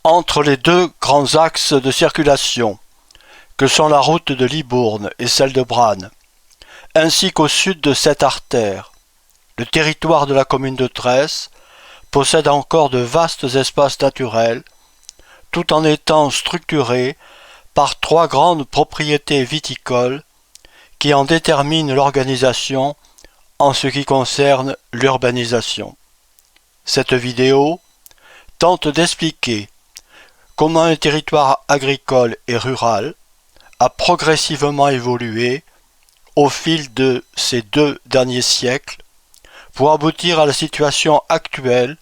Entre les deux grands axes de circulation, que sont la route de Libourne et celle de Branne, ainsi qu'au sud de cette artère, le territoire de la commune de Tresse possède encore de vastes espaces naturels, tout en étant structuré par trois grandes propriétés viticoles qui en déterminent l'organisation en ce qui concerne l'urbanisation. Cette vidéo tente d'expliquer comment un territoire agricole et rural a progressivement évolué au fil de ces 2 derniers siècles pour aboutir à la situation actuelle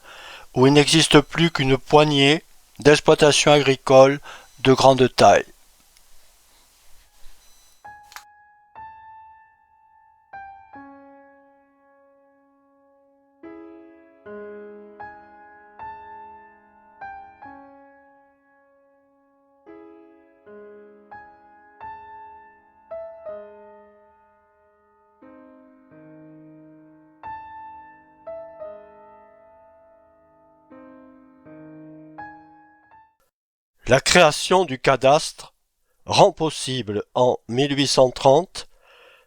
où il n'existe plus qu'une poignée d'exploitations agricoles de grande taille. La création du cadastre rend possible en 1830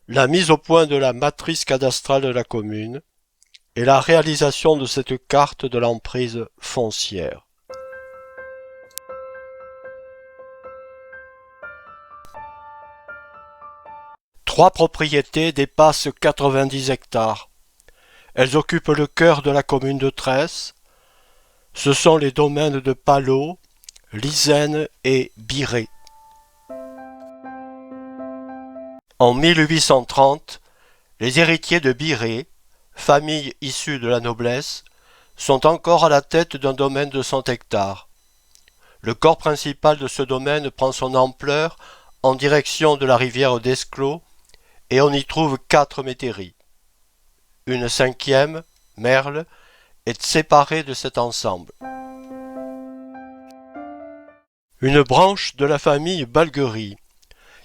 la mise au point de la matrice cadastrale de la commune et la réalisation de cette carte de l'emprise foncière. Trois propriétés dépassent 90 hectares. Elles occupent le cœur de la commune de Tresse. Ce sont les domaines de Palot, Lizaine et Biré. En 1830, les héritiers de Biré, famille issue de la noblesse, sont encore à la tête d'un domaine de 100 hectares. Le corps principal de ce domaine prend son ampleur en direction de la rivière d'Esclos et on y trouve 4 métairies. Une 5e, Merle, est séparée de cet ensemble. Une branche de la famille Balguerie,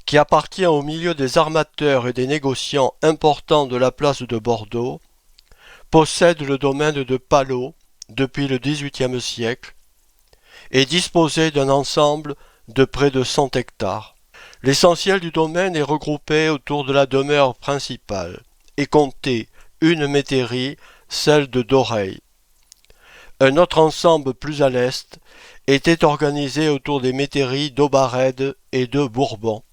qui appartient au milieu des armateurs et des négociants importants de la place de Bordeaux, possède le domaine de Palot depuis le XVIIIe siècle et disposait d'un ensemble de près de 100 hectares. L'essentiel du domaine est regroupé autour de la demeure principale et comptait une métairie, celle de Doreil. Un autre ensemble plus à l'est était organisé autour des métairies d'Aubarède et de Bourbon.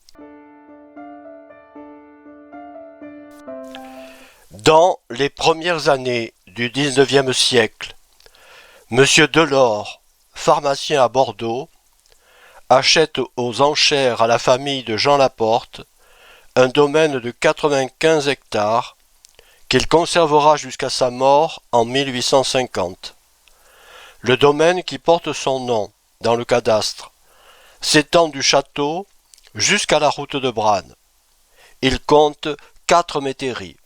Dans les premières années du XIXe siècle, M. Delors, pharmacien à Bordeaux, achète aux enchères à la famille de Jean Laporte un domaine de 95 hectares qu'il conservera jusqu'à sa mort en 1850. Le domaine qui porte son nom dans le cadastre s'étend du château jusqu'à la route de Branne. Il compte 4 métairies.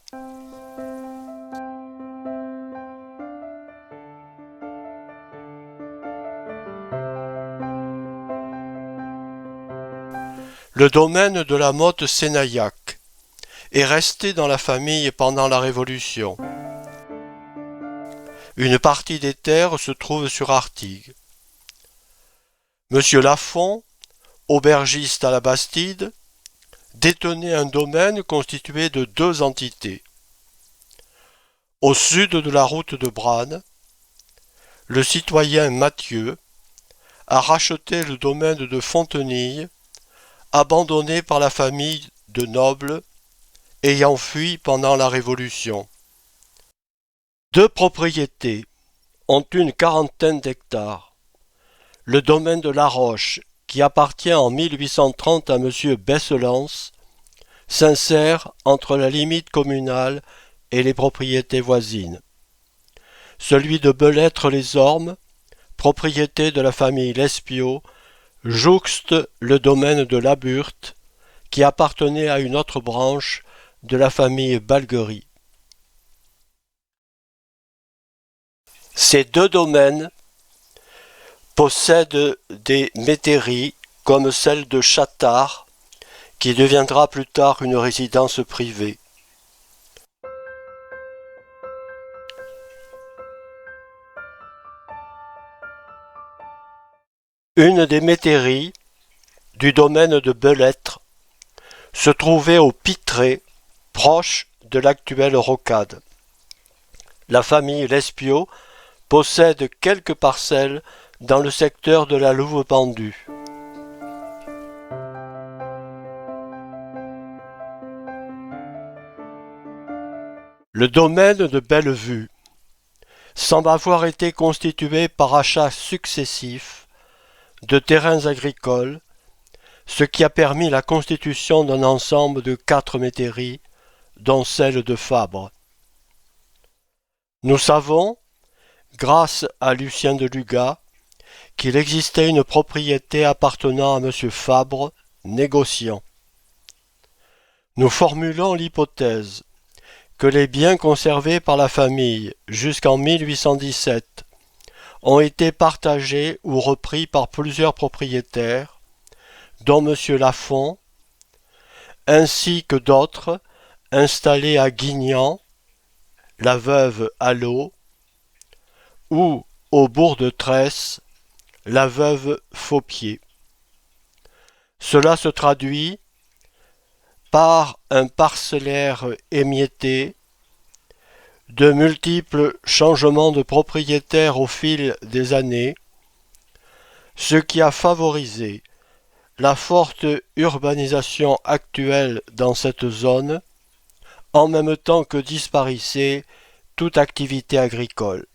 Le domaine de la Motte Sénaillac est resté dans la famille pendant la Révolution. Une partie des terres se trouve sur Artigues. Monsieur Lafont, aubergiste à la Bastide, détenait un domaine constitué de 2 entités. Au sud de la route de Branne, le citoyen Mathieu a racheté le domaine de Fontenille, abandonné par la famille de nobles ayant fui pendant la Révolution. 2 propriétés ont une 40aine d'hectares. Le domaine de La Roche, qui appartient en 1830 à M. Besselance, s'insère entre la limite communale et les propriétés voisines. Celui de Belêtre-les-Ormes, propriété de la famille Lespiau, jouxte le domaine de Laburte, qui appartenait à une autre branche de la famille Balguerie. Ces 2 domaines possèdent des métairies comme celle de Chattard, qui deviendra plus tard une résidence privée. Une des métairies du domaine de Belêtre se trouvait au Pitré, proche de l'actuelle rocade. La famille Lespiau possède quelques parcelles dans le secteur de la Louve-Pendue. Le domaine de Bellevue semble avoir été constitué par achats successifs de terrains agricoles, ce qui a permis la constitution d'un ensemble de 4 métairies, dont celle de Fabre. Nous savons, grâce à Lucien de Lugat, qu'il existait une propriété appartenant à M. Fabre, négociant. Nous formulons l'hypothèse que les biens conservés par la famille jusqu'en 1817 ont été partagés ou repris par plusieurs propriétaires, dont M. Lafont, ainsi que d'autres installés à Guignan, la veuve Allot, ou au bourg de Tresse, la veuve Faupier. Cela se traduit par un parcellaire émietté, de multiples changements de propriétaires au fil des années, ce qui a favorisé la forte urbanisation actuelle dans cette zone, en même temps que disparaissait toute activité agricole.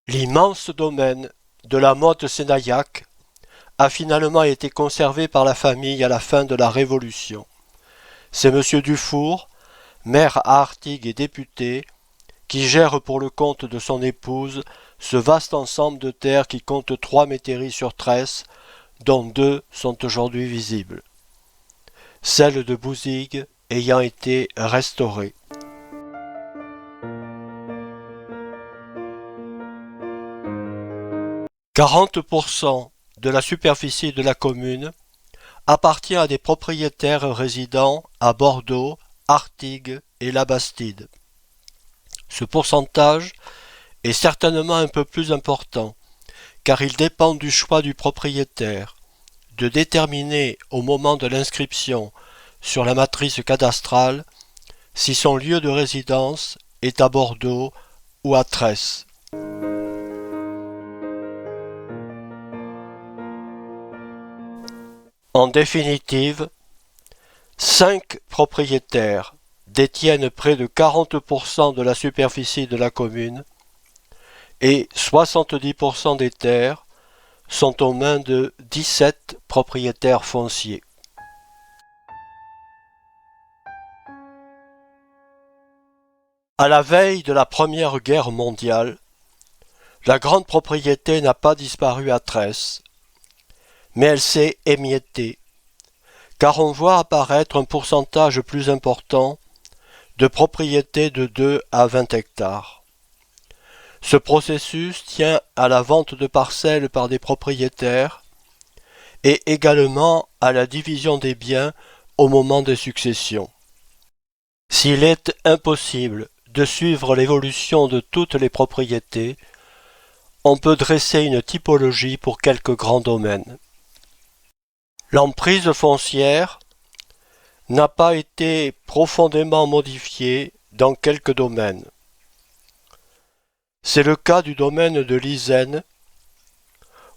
L'immense domaine de la Motte-Sénaillac a finalement été conservé par la famille à la fin de la Révolution. C'est M. Dufour, maire à Artigues et député, qui gère pour le compte de son épouse ce vaste ensemble de terres qui compte 3 métairies sur Tresse, dont 2 sont aujourd'hui visibles. Celle de Bouzigues ayant été restaurée. « 40% de la superficie de la commune appartient à des propriétaires résidant à Bordeaux, Artigues et Labastide. Ce pourcentage est certainement un peu plus important, car il dépend du choix du propriétaire de déterminer au moment de l'inscription sur la matrice cadastrale si son lieu de résidence est à Bordeaux ou à Tresse. En définitive, 5 propriétaires détiennent près de 40% de la superficie de la commune et 70% des terres sont aux mains de 17 propriétaires fonciers. À la veille de la Première Guerre mondiale, la grande propriété n'a pas disparu à Tresse, mais elle s'est émiettée, car on voit apparaître un pourcentage plus important de propriétés de 2 à 20 hectares. Ce processus tient à la vente de parcelles par des propriétaires et également à la division des biens au moment des successions. S'il est impossible de suivre l'évolution de toutes les propriétés, on peut dresser une typologie pour quelques grands domaines. L'emprise foncière n'a pas été profondément modifiée dans quelques domaines. C'est le cas du domaine de l'Isène,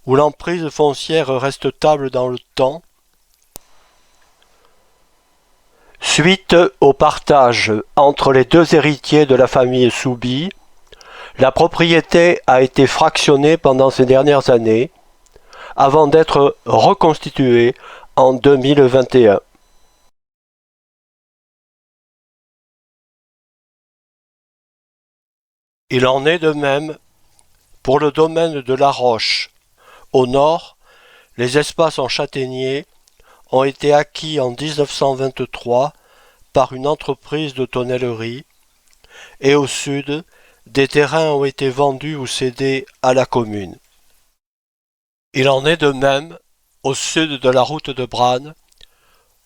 où l'emprise foncière reste stable dans le temps, suite au partage entre les 2 héritiers de la famille Souby. La propriété a été fractionnée pendant ces dernières années, avant d'être reconstituée en 2021. Il en est de même pour le domaine de La Roche. Au nord, les espaces en châtaignier ont été acquis en 1923 par une entreprise de tonnellerie, et au sud, des terrains ont été vendus ou cédés à la commune. Il en est de même au sud de la route de Branne,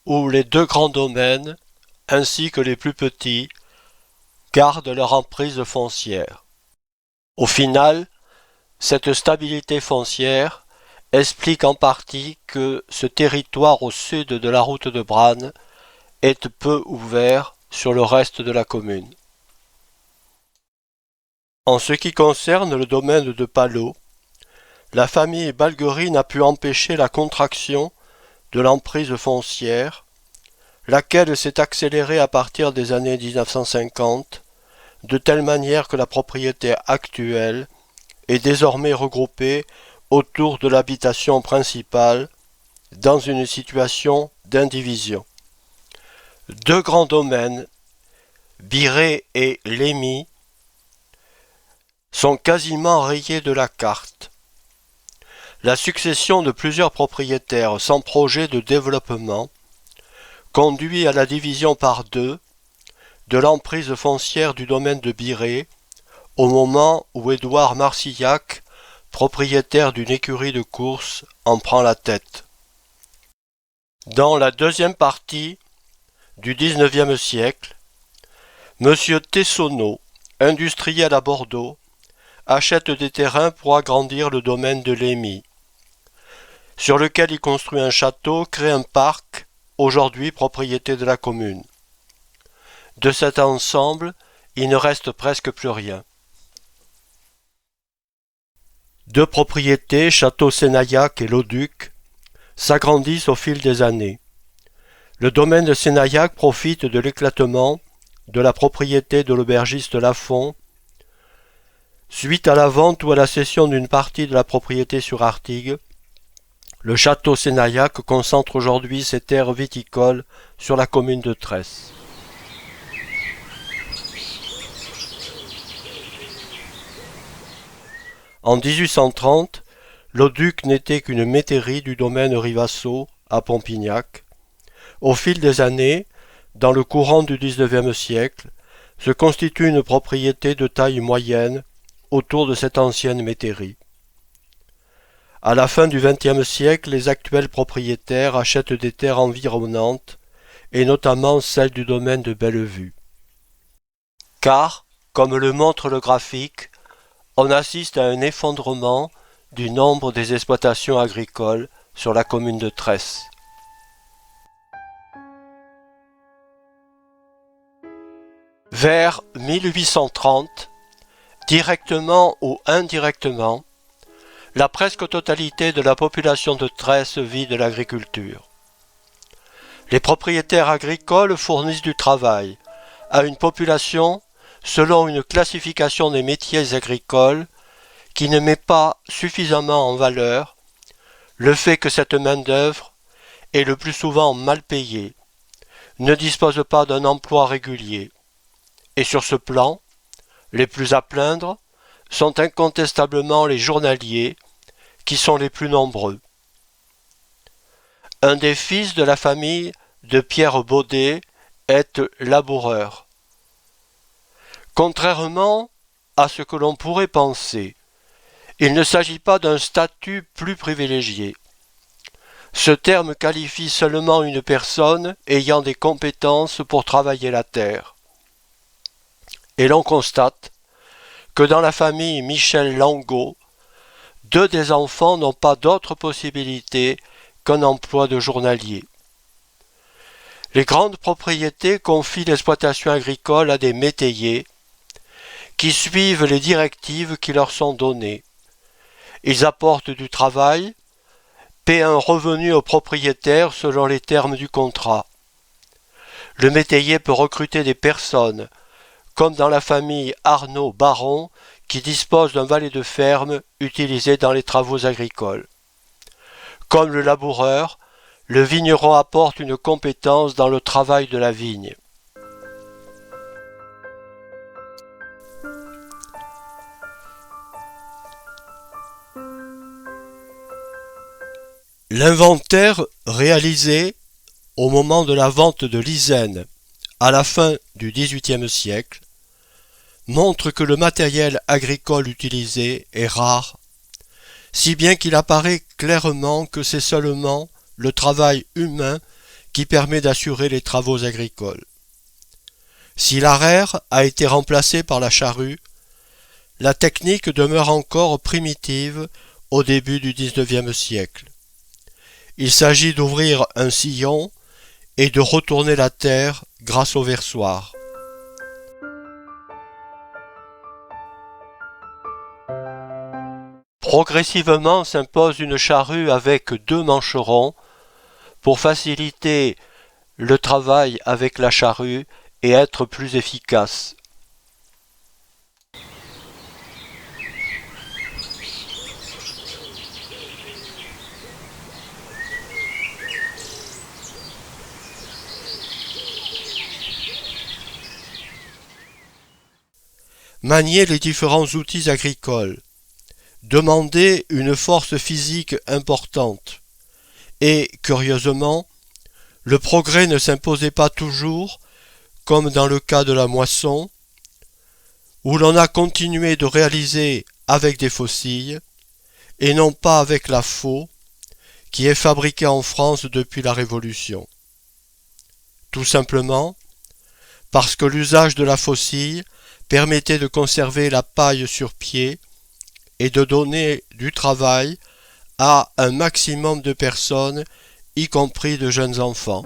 où les 2 grands domaines, ainsi que les plus petits, gardent leur emprise foncière. Au final, Cette stabilité foncière explique en partie que ce territoire au sud de la route de Bran est peu ouvert sur le reste de la commune. En ce qui concerne le domaine de Palot, la famille Balguerie n'a pu empêcher la contraction de l'emprise foncière, laquelle s'est accélérée à partir des années 1950, de telle manière que la propriété actuelle est désormais regroupée autour de l'habitation principale dans une situation d'indivision. Deux grands domaines, Biré et Lémy, sont quasiment rayés de la carte. La succession de plusieurs propriétaires sans projet de développement conduit à la division par deux de l'emprise foncière du domaine de Biré au moment où Édouard Marcillac, propriétaire d'une écurie de course, en prend la tête. Dans la deuxième partie du XIXe siècle, M. Tessonneau, industriel à Bordeaux, achète des terrains pour agrandir le domaine de Lémy, sur lequel il construit un château, crée un parc, aujourd'hui propriété de la commune. De cet ensemble, il ne reste presque plus rien. Deux propriétés, Château-Sénaillac et L'Auduc, s'agrandissent au fil des années. Le domaine de Sénaillac profite de l'éclatement de la propriété de l'aubergiste Lafont, suite à la vente ou à la cession d'une partie de la propriété sur Artigues. Le château Sénaillac concentre aujourd'hui ses terres viticoles sur la commune de Tresse. En 1830, l'Auduc n'était qu'une métairie du domaine Rivasseau à Pompignac. Au fil des années, dans le courant du XIXe siècle, se constitue une propriété de taille moyenne autour de cette ancienne métairie. À la fin du XXe siècle, les actuels propriétaires achètent des terres environnantes, et notamment celles du domaine de Bellevue. Car, comme le montre le graphique, on assiste à un effondrement du nombre des exploitations agricoles sur la commune de Tresse. Vers 1830, directement ou indirectement, la presque totalité de la population de Tresse vit de l'agriculture. Les propriétaires agricoles fournissent du travail à une population selon une classification des métiers agricoles qui ne met pas suffisamment en valeur le fait que cette main-d'œuvre est le plus souvent mal payée, ne dispose pas d'un emploi régulier, et sur ce plan, les plus à plaindre sont incontestablement les journaliers, qui sont les plus nombreux. Un des fils de la famille de Pierre Baudet est laboureur. Contrairement à ce que l'on pourrait penser, il ne s'agit pas d'un statut plus privilégié. Ce terme qualifie seulement une personne ayant des compétences pour travailler la terre. Et l'on constate que dans la famille Michel Langot, deux des enfants n'ont pas d'autre possibilité qu'un emploi de journalier. Les grandes propriétés confient l'exploitation agricole à des métayers qui suivent les directives qui leur sont données. Ils apportent du travail, paient un revenu aux propriétaires selon les termes du contrat. Le métayer peut recruter des personnes, comme dans la famille Arnaud Baron, qui dispose d'un valet de ferme utilisé dans les travaux agricoles. Comme le laboureur, le vigneron apporte une compétence dans le travail de la vigne. L'inventaire réalisé au moment de la vente de l'Isène à la fin du XVIIIe siècle montre que le matériel agricole utilisé est rare, si bien qu'il apparaît clairement que c'est seulement le travail humain qui permet d'assurer les travaux agricoles. Si l'arère a été remplacé par la charrue, la technique demeure encore primitive au début du XIXe siècle. Il s'agit d'ouvrir un sillon et de retourner la terre grâce au versoir. Progressivement s'impose une charrue avec deux mancherons pour faciliter le travail avec la charrue et être plus efficace. Manier les différents outils agricoles, demander une force physique importante. Et, curieusement, le progrès ne s'imposait pas toujours, comme dans le cas de la moisson, où l'on a continué de réaliser avec des faucilles, et non pas avec la faux, qui est fabriquée en France depuis la Révolution. Tout simplement parce que l'usage de la faucille permettait de conserver la paille sur pied et de donner du travail à un maximum de personnes, y compris de jeunes enfants.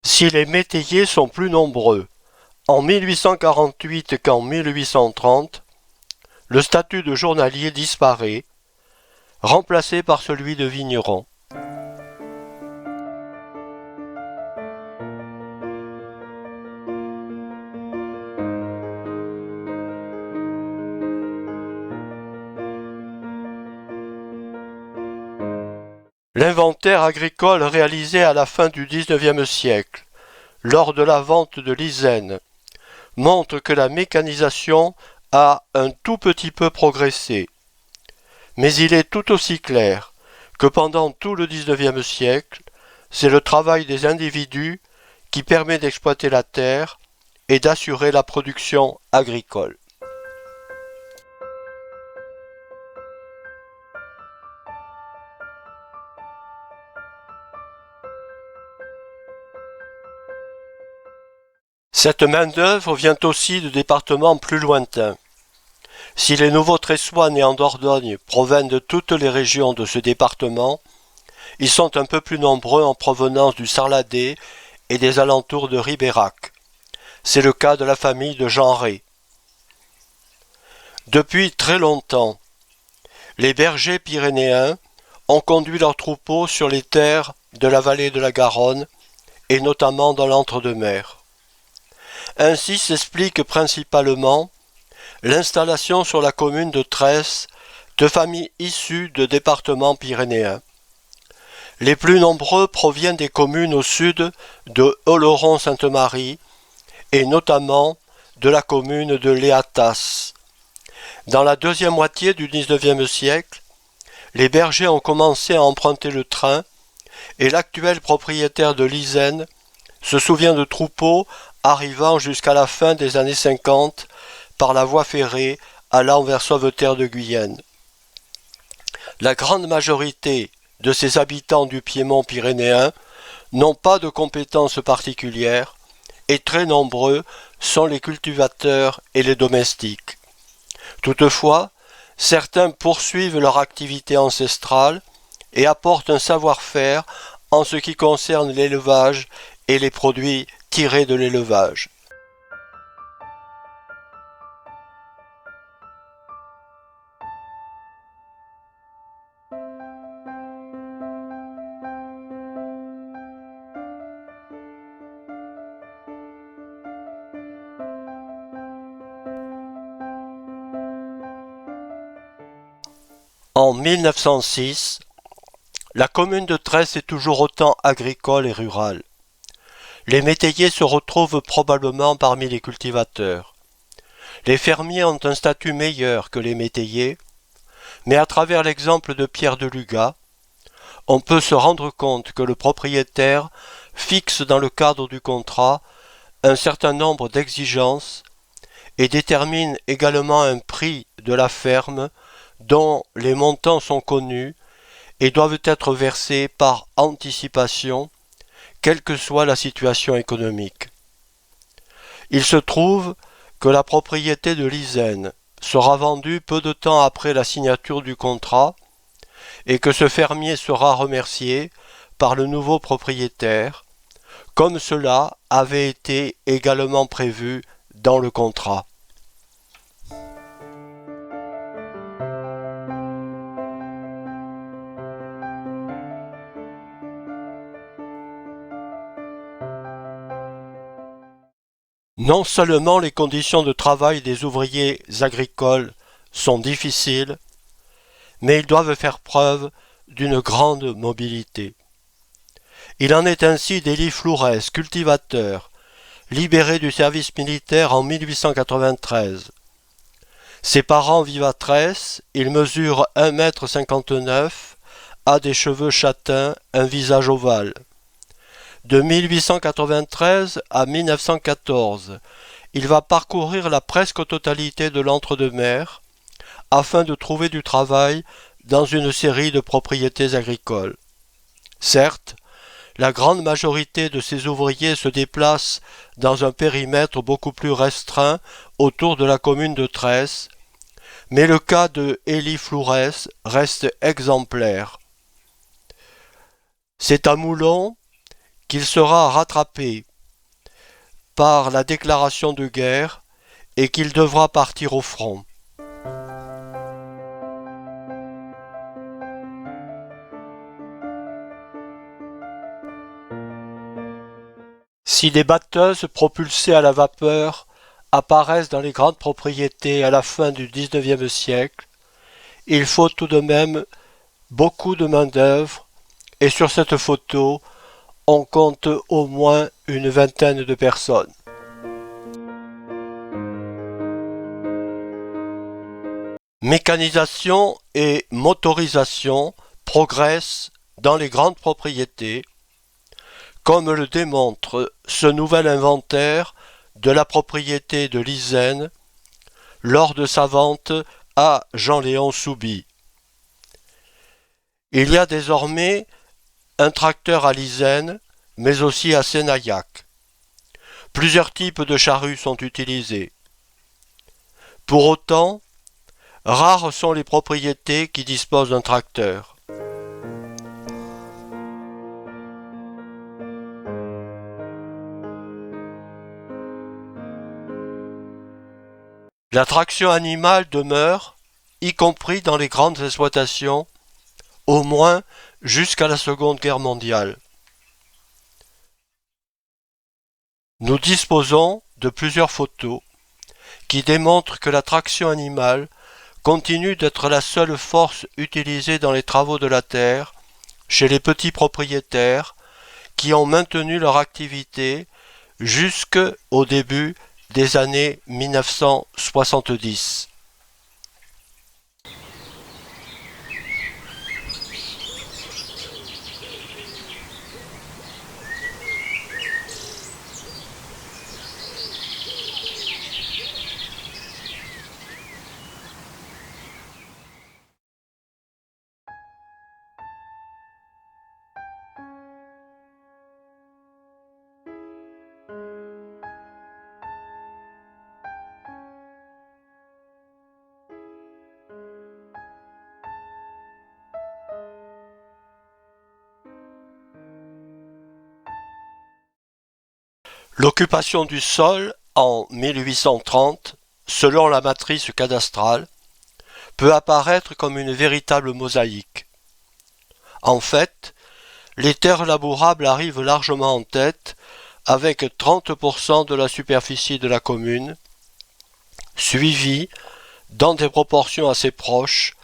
Si les métayers sont plus nombreux en 1848 qu'en 1830, le statut de journalier disparaît, remplacé par celui de vigneron. L'inventaire agricole réalisé à la fin du XIXe siècle, lors de la vente de l'Isène, montre que la mécanisation a un tout petit peu progressé. Mais il est tout aussi clair que pendant tout le XIXe siècle, c'est le travail des individus qui permet d'exploiter la terre et d'assurer la production agricole. Cette main-d'œuvre vient aussi de départements plus lointains. Si les nouveaux Tressois nés en Dordogne proviennent de toutes les régions de ce département, ils sont un peu plus nombreux en provenance du Sarladais et des alentours de Ribérac. C'est le cas de la famille de Jean Rey. Depuis très longtemps, les bergers pyrénéens ont conduit leurs troupeaux sur les terres de la vallée de la Garonne et notamment dans l'Entre-deux-Mers. Ainsi s'explique principalement l'installation sur la commune de Tresse de familles issues de départements pyrénéens. Les plus nombreux proviennent des communes au sud de Oloron-Sainte-Marie et notamment de la commune de Léatas. Dans la deuxième moitié du XIXe siècle, les bergers ont commencé à emprunter le train et l'actuel propriétaire de l'Isène se souvient de troupeaux arrivant jusqu'à la fin des années 50 par la voie ferrée allant vers Sauveterre de Guyenne. La grande majorité de ces habitants du Piémont pyrénéen n'ont pas de compétences particulières et très nombreux sont les cultivateurs et les domestiques. Toutefois, certains poursuivent leur activité ancestrale et apportent un savoir-faire en ce qui concerne l'élevage et les produits tirés de l'élevage. En 1906, la commune de Tresse est toujours autant agricole et rurale. Les métayers se retrouvent probablement parmi les cultivateurs. Les fermiers ont un statut meilleur que les métayers, mais à travers l'exemple de Pierre de Lugat, on peut se rendre compte que le propriétaire fixe dans le cadre du contrat un certain nombre d'exigences et détermine également un prix de la ferme dont les montants sont connus et doivent être versés par anticipation, quelle que soit la situation économique. Il se trouve que la propriété de Lizaine sera vendue peu de temps après la signature du contrat et que ce fermier sera remercié par le nouveau propriétaire, comme cela avait été également prévu dans le contrat. Non seulement les conditions de travail des ouvriers agricoles sont difficiles, mais ils doivent faire preuve d'une grande mobilité. Il en est ainsi d'Élie Flourès, cultivateur, libéré du service militaire en 1893. Ses parents vivent à Tresse, il mesure 1,59 m, a des cheveux châtains, un visage ovale. De 1893 à 1914, il va parcourir la presque totalité de l'entre-deux-mer afin de trouver du travail dans une série de propriétés agricoles. Certes, la grande majorité de ces ouvriers se déplacent dans un périmètre beaucoup plus restreint autour de la commune de Tresse, mais le cas de Élie Flourès reste exemplaire. C'est à Moulon qu'il sera rattrapé par la déclaration de guerre et qu'il devra partir au front. Si des batteuses propulsées à la vapeur apparaissent dans les grandes propriétés à la fin du XIXe siècle, il faut tout de même beaucoup de main-d'œuvre et sur cette photo, on compte au moins une vingtaine de personnes. Mécanisation et motorisation progressent dans les grandes propriétés, comme le démontre ce nouvel inventaire de la propriété de Lizaine lors de sa vente à Jean-Léon Souby. Il y a désormais un tracteur à Lizaine, mais aussi à Sénaillac. Plusieurs types de charrues sont utilisés. Pour autant, rares sont les propriétés qui disposent d'un tracteur. La traction animale demeure, y compris dans les grandes exploitations, au moins jusqu'à la Seconde Guerre mondiale. Nous disposons de plusieurs photos qui démontrent que la traction animale continue d'être la seule force utilisée dans les travaux de la terre chez les petits propriétaires qui ont maintenu leur activité jusqu'au début des années 1970. L'occupation du sol en 1830, selon la matrice cadastrale, peut apparaître comme une véritable mosaïque. En fait, les terres labourables arrivent largement en tête avec 30% de la superficie de la commune, suivies, dans des proportions assez proches,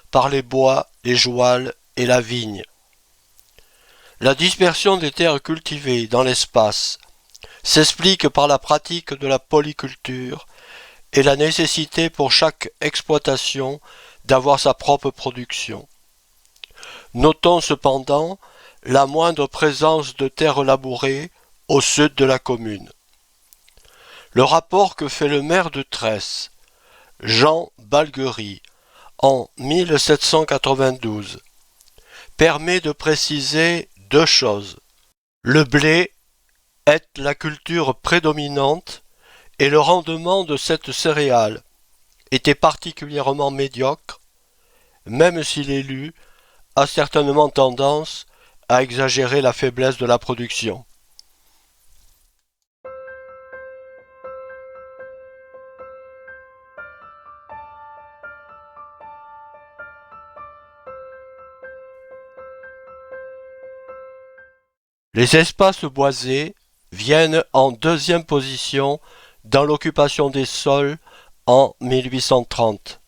par les bois, les jouals et la vigne. La dispersion des terres cultivées dans l'espace s'explique par la pratique de la polyculture et la nécessité pour chaque exploitation d'avoir sa propre production. Notons cependant la moindre présence de terres labourées au sud de la commune. Le rapport que fait le maire de Tresse, Jean Balguerie, en 1792, permet de préciser deux choses. Le blé est la culture prédominante et le rendement de cette céréale était particulièrement médiocre, même si l'élu a certainement tendance à exagérer la faiblesse de la production. Les espaces boisés viennent en deuxième position dans l'occupation des sols en 1830.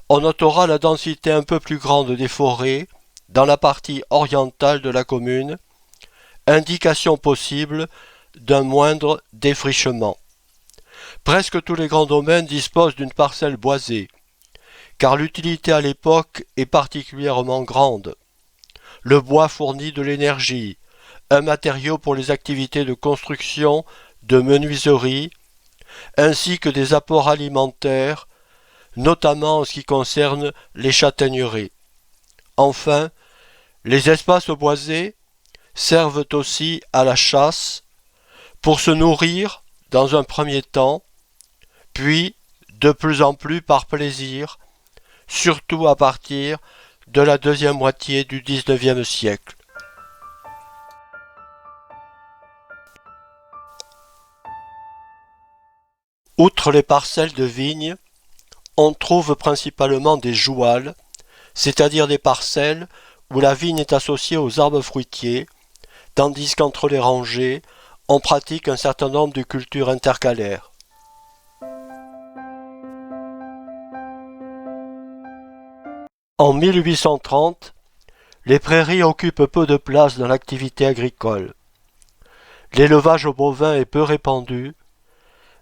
On notera la densité un peu plus grande des forêts dans la partie orientale de la commune, indication possible d'un moindre défrichement. Presque tous les grands domaines disposent d'une parcelle boisée, car l'utilité à l'époque est particulièrement grande. Le bois fournit de l'énergie, un matériau pour les activités de construction, de menuiserie, ainsi que des apports alimentaires, notamment en ce qui concerne les châtaigneraies. Enfin, les espaces boisés servent aussi à la chasse, pour se nourrir dans un premier temps, puis de plus en plus par plaisir, surtout à partir de la deuxième moitié du XIXe siècle. Outre les parcelles de vignes, on trouve principalement des jouals, c'est-à-dire des parcelles où la vigne est associée aux arbres fruitiers, tandis qu'entre les rangées, on pratique un certain nombre de cultures intercalaires. En 1830, les prairies occupent peu de place dans l'activité agricole. L'élevage bovin est peu répandu,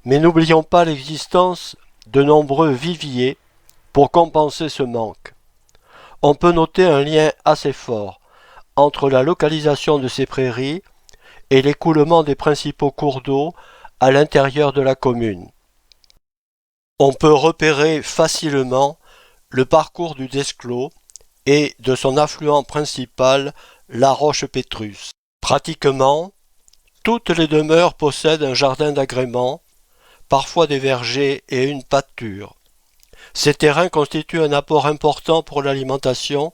mais n'oublions pas l'existence de nombreux viviers pour compenser ce manque. On peut noter un lien assez fort entre la localisation de ces prairies et l'écoulement des principaux cours d'eau à l'intérieur de la commune. On peut repérer facilement le parcours du Desclos et de son affluent principal, la Roche Pétrus. Pratiquement, toutes les demeures possèdent un jardin d'agrément, parfois des vergers et une pâture. Ces terrains constituent un apport important pour l'alimentation,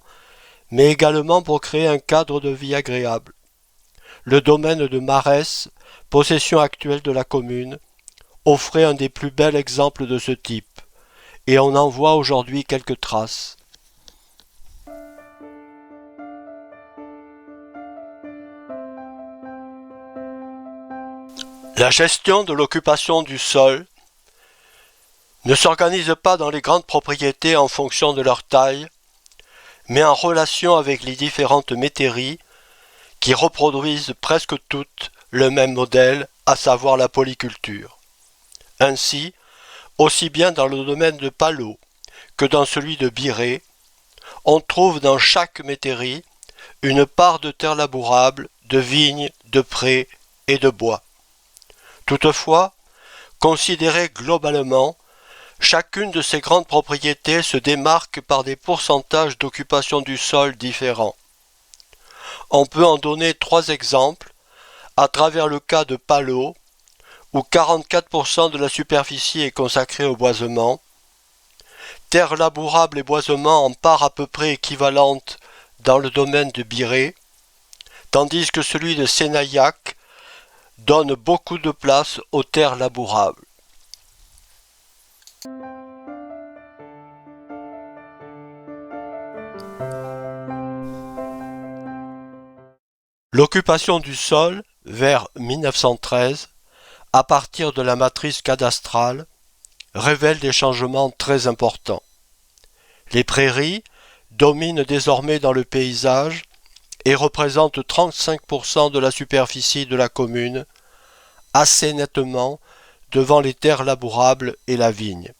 mais également pour créer un cadre de vie agréable. Le domaine de Marès, possession actuelle de la commune, offrait un des plus bels exemples de ce type, et on en voit aujourd'hui quelques traces. La gestion de l'occupation du sol ne s'organise pas dans les grandes propriétés en fonction de leur taille, mais en relation avec les différentes métairies qui reproduisent presque toutes le même modèle, à savoir la polyculture. Ainsi, aussi bien dans le domaine de Palot que dans celui de Biré, on trouve dans chaque métairie une part de terre labourable, de vignes, de prés et de bois. Toutefois, considérée globalement, chacune de ces grandes propriétés se démarque par des pourcentages d'occupation du sol différents. On peut en donner 3 exemples à travers le cas de Palot, où 44% de la superficie est consacrée au boisement, terres labourables et boisement en part à peu près équivalente dans le domaine de Biré, tandis que celui de Sénaillac donne beaucoup de place aux terres labourables. L'occupation du sol, vers 1913, à partir de la matrice cadastrale, révèle des changements très importants. Les prairies dominent désormais dans le paysage et représentent 35% de la superficie de la commune, assez nettement devant les terres labourables et la vigne.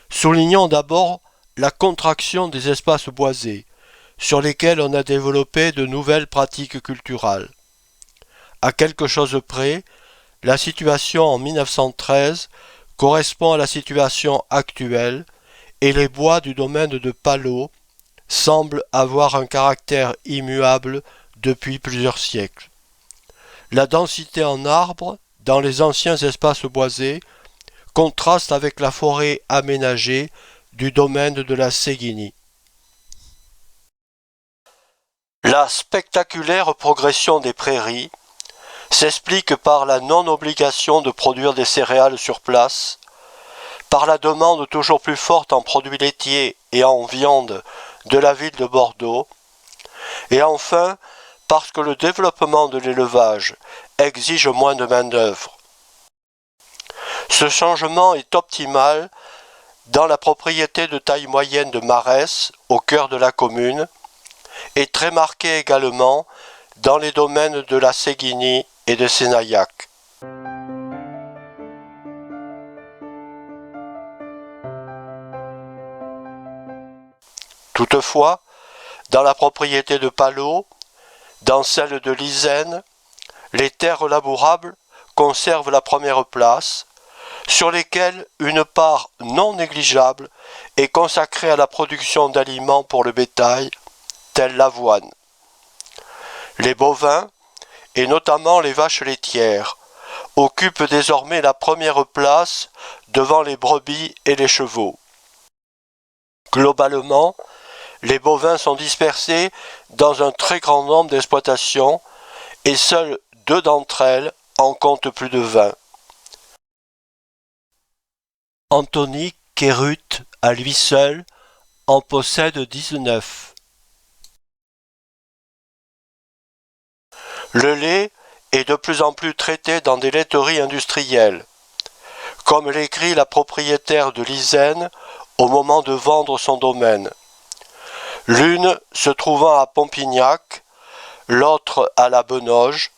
Soulignons d'abord la contraction des espaces boisés, sur lesquels on a développé de nouvelles pratiques culturales. À quelque chose près, la situation en 1913 correspond à la situation actuelle et les bois du domaine de Palot semble avoir un caractère immuable depuis plusieurs siècles. La densité en arbres dans les anciens espaces boisés contraste avec la forêt aménagée du domaine de la Séguinie. La spectaculaire progression des prairies s'explique par la non-obligation de produire des céréales sur place, par la demande toujours plus forte en produits laitiers et en viande de la ville de Bordeaux, et enfin parce que le développement de l'élevage exige moins de main-d'œuvre. Ce changement est optimal dans la propriété de taille moyenne de Marès, au cœur de la commune, et très marqué également dans les domaines de la Séguinie et de Sénaillac. Toutefois, dans la propriété de Palot, dans celle de Lizaine, les terres labourables conservent la première place, sur lesquelles une part non négligeable est consacrée à la production d'aliments pour le bétail, telle l'avoine. Les bovins, et notamment les vaches laitières, occupent désormais la première place devant les brebis et les chevaux. Globalement, les bovins sont dispersés dans un très grand nombre d'exploitations et seules 2 d'entre elles en comptent plus de 20. Anthony Quérut, à lui seul, en possède 19. Le lait est de plus en plus traité dans des laiteries industrielles, comme l'écrit la propriétaire de Lizaine au moment de vendre son domaine. L'une se trouvant à Pompignac, l'autre à la Benoge,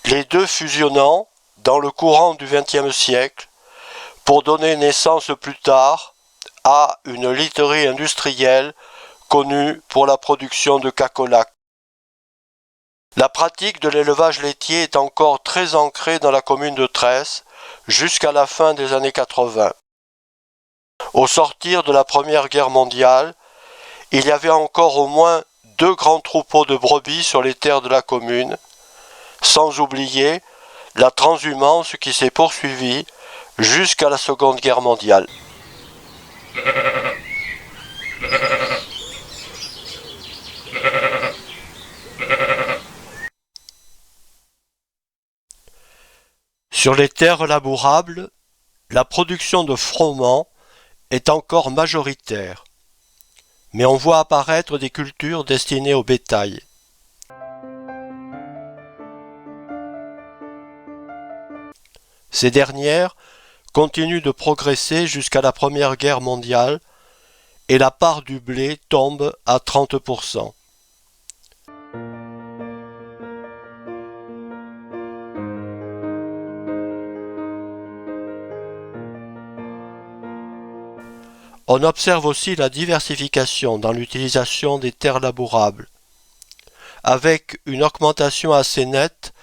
les deux fusionnant dans le courant du XXe siècle pour donner naissance plus tard à une laiterie industrielle connue pour la production de cacolac. La pratique de l'élevage laitier est encore très ancrée dans la commune de Tresse jusqu'à la fin des années 80. Au sortir de la Première Guerre mondiale, il y avait encore au moins 2 grands troupeaux de brebis sur les terres de la commune, sans oublier la transhumance qui s'est poursuivie jusqu'à la Seconde Guerre mondiale. Sur les terres labourables, la production de froment est encore majoritaire, mais on voit apparaître des cultures destinées au bétail. Ces dernières continuent de progresser jusqu'à la Première Guerre mondiale et la part du blé tombe à 30%. On observe aussi la diversification dans l'utilisation des terres labourables, avec une augmentation assez nette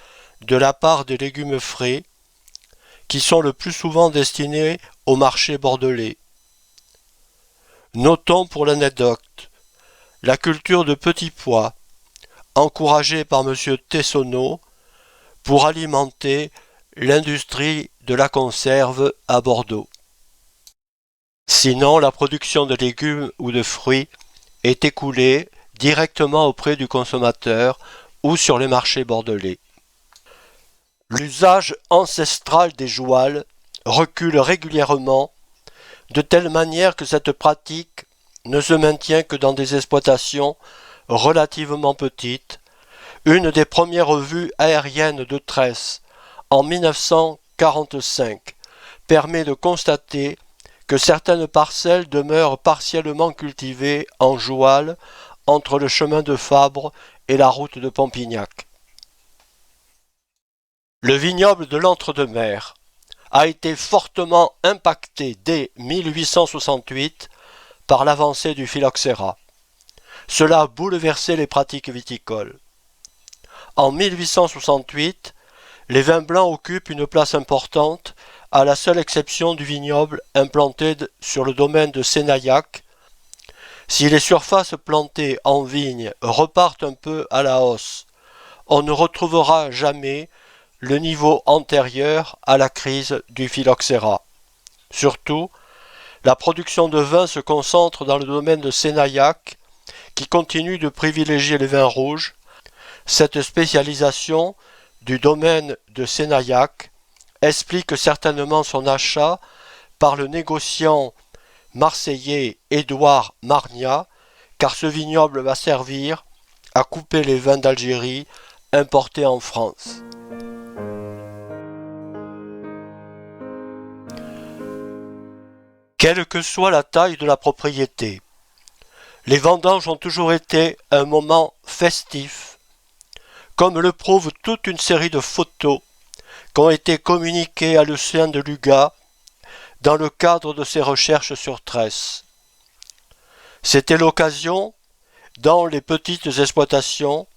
de la part des légumes frais, qui sont le plus souvent destinés au marché bordelais. Notons pour l'anecdote la culture de petits pois, encouragée par M. Tessonneau pour alimenter l'industrie de la conserve à Bordeaux. Sinon, la production de légumes ou de fruits est écoulée directement auprès du consommateur ou sur les marchés bordelais. L'usage ancestral des jouals recule régulièrement, de telle manière que cette pratique ne se maintient que dans des exploitations relativement petites. Une des premières vues aériennes de Tresse en 1945 permet de constater que certaines parcelles demeurent partiellement cultivées en joual entre le chemin de Fabre et la route de Pompignac. Le vignoble de l'Entre-deux-Mers a été fortement impacté dès 1868 par l'avancée du phylloxéra. Cela a bouleversé les pratiques viticoles. En 1868, les vins blancs occupent une place importante, à la seule exception du vignoble implanté sur le domaine de Sénaillac, Si les surfaces plantées en vigne repartent un peu à la hausse, on ne retrouvera jamais le niveau antérieur à la crise du phylloxéra. Surtout, la production de vin se concentre dans le domaine de Sénaillac, qui continue de privilégier les vins rouges. Cette spécialisation du domaine de Sénaillac explique certainement son achat par le négociant marseillais Édouard Margnat, car ce vignoble va servir à couper les vins d'Algérie importés en France. Quelle que soit la taille de la propriété, les vendanges ont toujours été un moment festif, comme le prouve toute une série de photos qui ont été communiquées à Lucien de Lugat dans le cadre de ses recherches sur tresse. C'était l'occasion, dans les petites exploitations,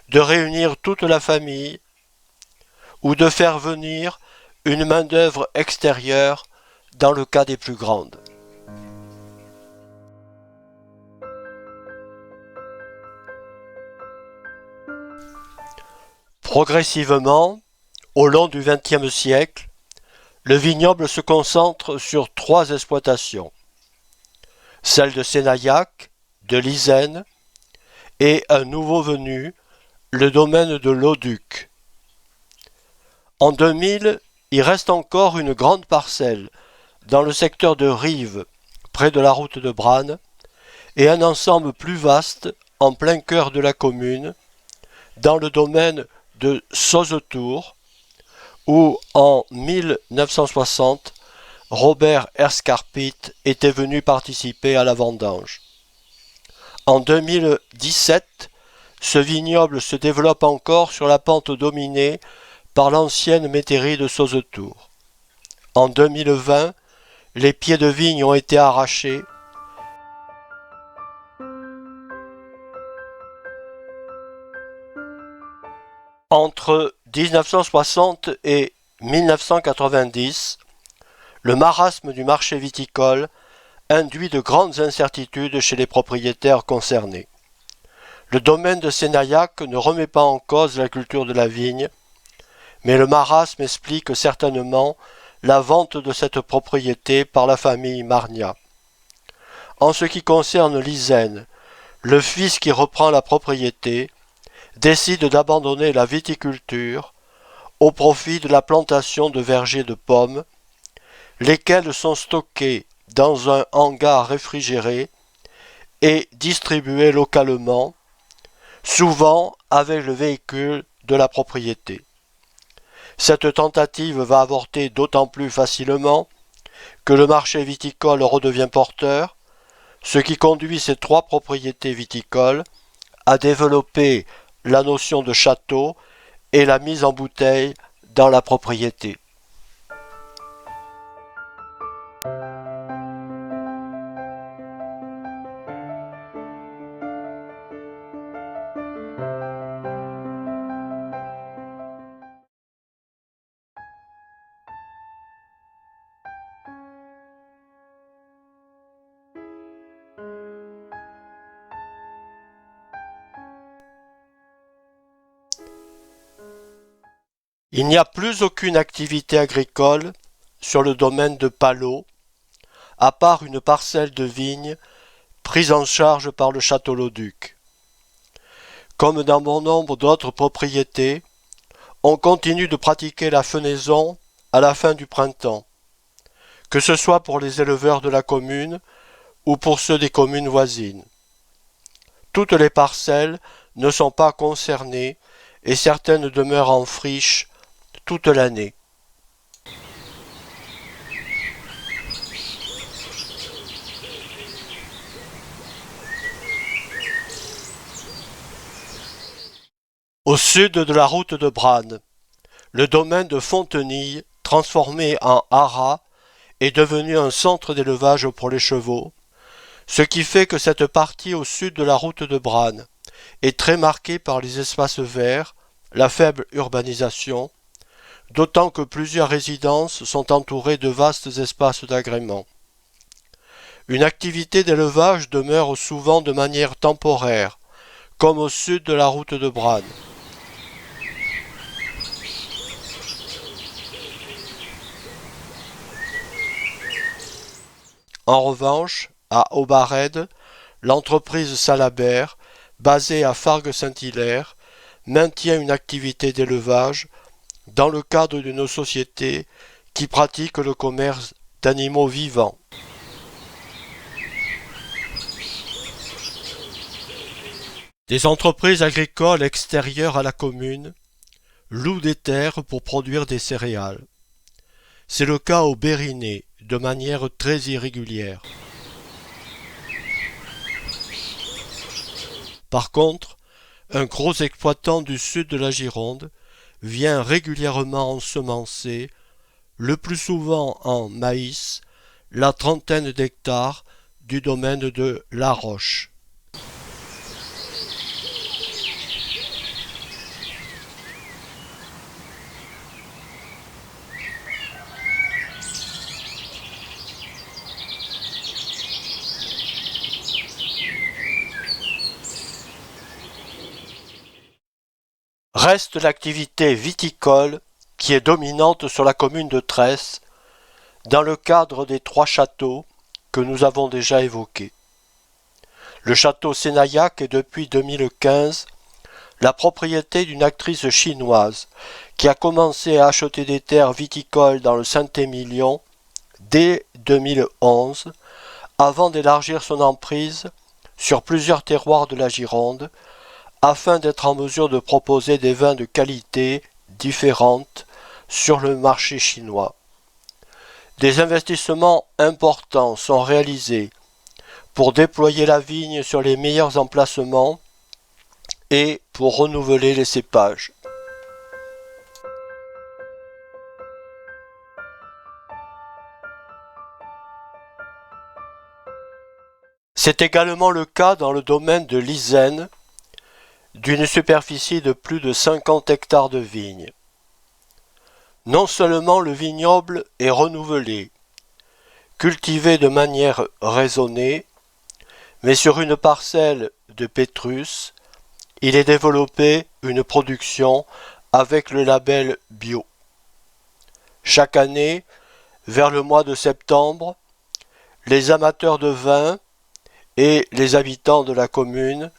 de réunir toute la famille ou de faire venir une main-d'œuvre extérieure dans le cas des plus grandes. Progressivement, au long du XXe siècle, le vignoble se concentre sur 3 exploitations, celle de Sénaillac, de Lizaine et un nouveau venu, le domaine de l'Auduc. En 2000, il reste encore une grande parcelle dans le secteur de Rives, près de la route de Branne, et un ensemble plus vaste en plein cœur de la commune, dans le domaine de Sauzetour, où en 1960, Robert Escarpit était venu participer à la vendange. En 2017, ce vignoble se développe encore sur la pente dominée par l'ancienne métairie de Sauzetour. En 2020, les pieds de vigne ont été arrachés. Entre 1960 et 1990, le marasme du marché viticole induit de grandes incertitudes chez les propriétaires concernés. Le domaine de Sénaillac ne remet pas en cause la culture de la vigne, mais le marasme explique certainement la vente de cette propriété par la famille Margnat. En ce qui concerne Lizaine, le fils qui reprend la propriété décide d'abandonner la viticulture au profit de la plantation de vergers de pommes, lesquels sont stockés dans un hangar réfrigéré et distribués localement, souvent avec le véhicule de la propriété. Cette tentative va avorter d'autant plus facilement que le marché viticole redevient porteur, ce qui conduit ces 3 propriétés viticoles à développer la notion de château et la mise en bouteille dans la propriété. Il n'y a plus aucune activité agricole sur le domaine de Palot, à part une parcelle de vigne prise en charge par le château l'Auduc. Comme dans bon nombre d'autres propriétés, on continue de pratiquer la fenaison à la fin du printemps, que ce soit pour les éleveurs de la commune ou pour ceux des communes voisines. Toutes les parcelles ne sont pas concernées et certaines demeurent en friche toute l'année. Au sud de la route de Branne, le domaine de Fontenille, transformé en haras, est devenu un centre d'élevage pour les chevaux, ce qui fait que cette partie au sud de la route de Branne est très marquée par les espaces verts, la faible urbanisation, d'autant que plusieurs résidences sont entourées de vastes espaces d'agrément. Une activité d'élevage demeure souvent de manière temporaire, comme au sud de la route de Bran. En revanche, à Aubared, l'entreprise Salabert, basée à Fargues-Saint-Hilaire, maintient une activité d'élevage dans le cadre d'une société qui pratique le commerce d'animaux vivants. Des entreprises agricoles extérieures à la commune louent des terres pour produire des céréales. C'est le cas au Bérinet, de manière très irrégulière. Par contre, un gros exploitant du sud de la Gironde vient régulièrement ensemencer, le plus souvent en maïs, la trentaine d'hectares du domaine de La Roche. Reste l'activité viticole qui est dominante sur la commune de Tresse dans le cadre des 3 châteaux que nous avons déjà évoqués. Le château Sénaillac est depuis 2015 la propriété d'une actrice chinoise qui a commencé à acheter des terres viticoles dans le Saint-Émilion dès 2011 avant d'élargir son emprise sur plusieurs terroirs de la Gironde afin d'être en mesure de proposer des vins de qualité différentes sur le marché chinois. Des investissements importants sont réalisés pour déployer la vigne sur les meilleurs emplacements et pour renouveler les cépages. C'est également le cas dans le domaine de l'Isène, d'une superficie de plus de 50 hectares de vignes. Non seulement le vignoble est renouvelé, cultivé de manière raisonnée, mais sur une parcelle de Pétrus, il est développé une production avec le label bio. Chaque année, vers le mois de septembre, les amateurs de vin et les habitants de la commune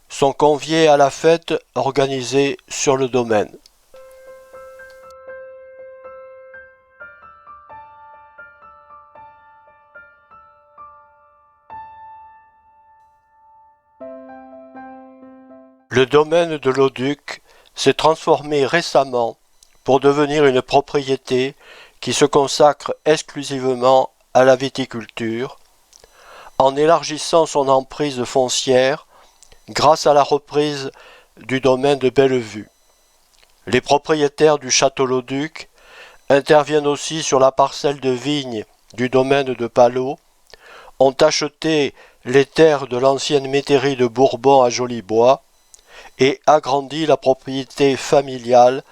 sont conviés à la fête organisée sur le domaine. Le domaine de l'Auduc s'est transformé récemment pour devenir une propriété qui se consacre exclusivement à la viticulture, en élargissant son emprise foncière grâce à la reprise du domaine de Bellevue. Les propriétaires du château Lauduc interviennent aussi sur la parcelle de vigne du domaine de Palot, ont acheté les terres de l'ancienne métairie de Bourbon à Jolibois et agrandi la propriété familiale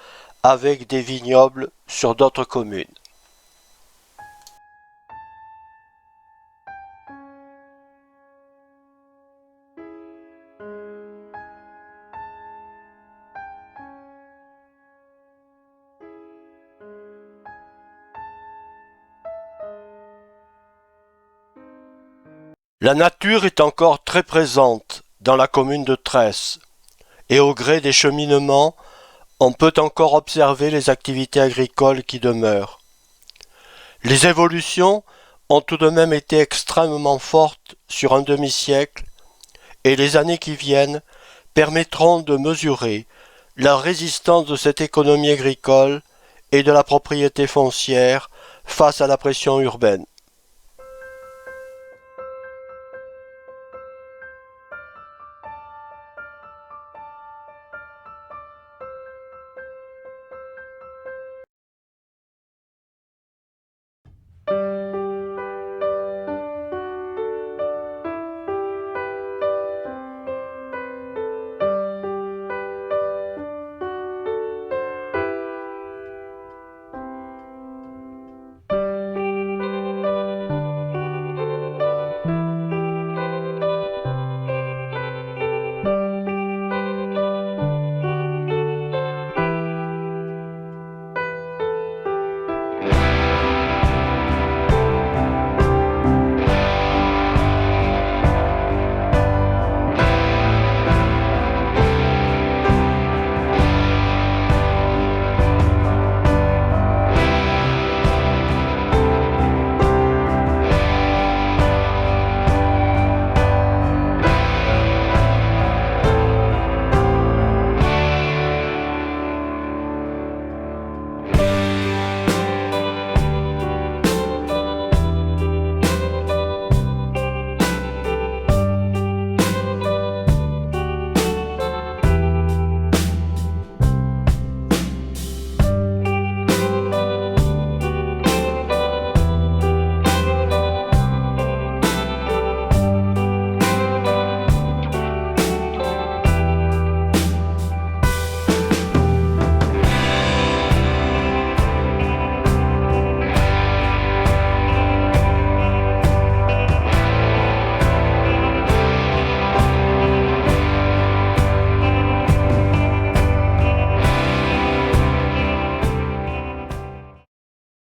avec des vignobles sur d'autres communes. La nature est encore très présente dans la commune de Tresse, et au gré des cheminements, on peut encore observer les activités agricoles qui demeurent. Les évolutions ont tout de même été extrêmement fortes sur un demi-siècle, et les années qui viennent permettront de mesurer la résistance de cette économie agricole et de la propriété foncière face à la pression urbaine.